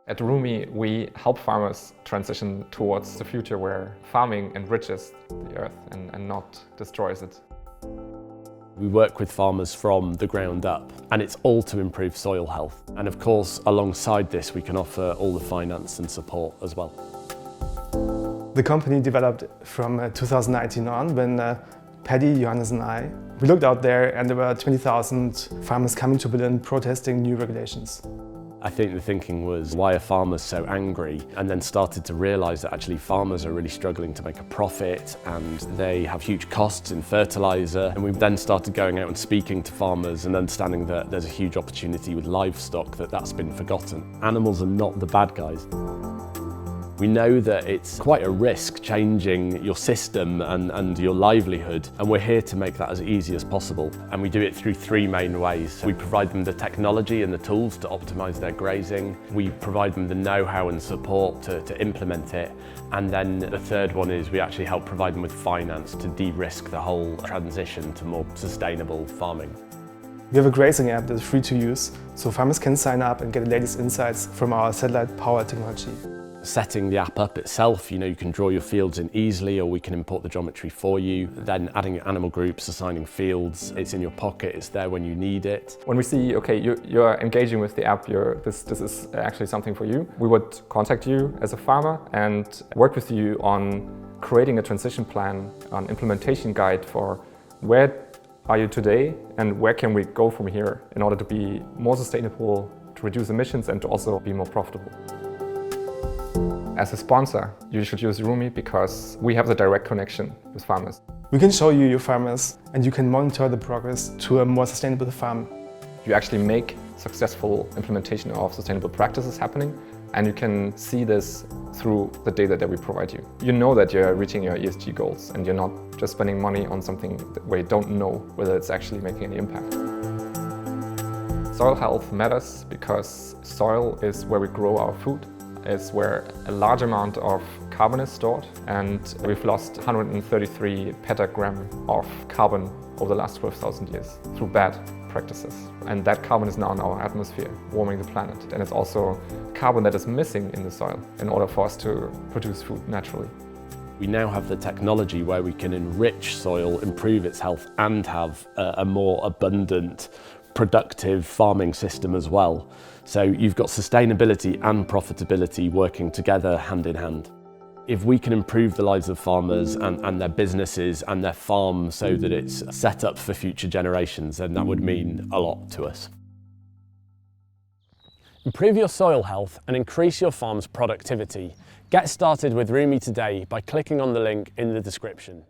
At ruumi, we help farmers transition towards the future where farming enriches the earth and not destroys it. We work with farmers from the ground up, and it's all to improve soil health. And of course, alongside this, we can offer all the finance and support as well. The company developed from 2019 on when Paddy, Johannes and we looked out there and there were 20,000 farmers coming to Berlin protesting new regulations. I think the thinking was, why are farmers so angry? And then started to realise that actually farmers are really struggling to make a profit and they have huge costs in fertiliser. And we then started going out and speaking to farmers and understanding that there's a huge opportunity with livestock, that's been forgotten. Animals are not the bad guys. We know that it's quite a risk changing your system and your livelihood, and we're here to make that as easy as possible. And we do it through three main ways. We provide them the technology and the tools to optimise their grazing. We provide them the know-how and support to implement it. And then the third one is we actually help provide them with finance to de-risk the whole transition to more sustainable farming. We have a grazing app that's free to use, so farmers can sign up and get the latest insights from our satellite-powered technology. Setting the app up itself, you can draw your fields in easily, or we can import the geometry for you. Then adding your animal groups, assigning fields, it's in your pocket, it's there when you need it. When we see, okay, you're engaging with the app, this is actually something for you, we would contact you as a farmer and work with you on creating a transition plan, an implementation guide for where are you today and where can we go from here in order to be more sustainable, to reduce emissions and to also be more profitable. As a sponsor, you should use ruumi because we have the direct connection with farmers. We can show you your farmers and you can monitor the progress to a more sustainable farm. You actually make successful implementation of sustainable practices happening, and you can see this through the data that we provide you. You know that you're reaching your ESG goals and you're not just spending money on something where you don't know whether it's actually making any impact. Soil health matters because soil is where we grow our food. Is where a large amount of carbon is stored, and we've lost 133 petagram of carbon over the last 12,000 years through bad practices. And that carbon is now in our atmosphere, warming the planet. And it's also carbon that is missing in the soil in order for us to produce food naturally. We now have the technology where we can enrich soil, improve its health, and have a more abundant, productive farming system as well. So you've got sustainability and profitability working together hand in hand. If we can improve the lives of farmers and their businesses and their farms so that it's set up for future generations, then that would mean a lot to us. Improve your soil health and increase your farm's productivity. Get started with ruumi today by clicking on the link in the description.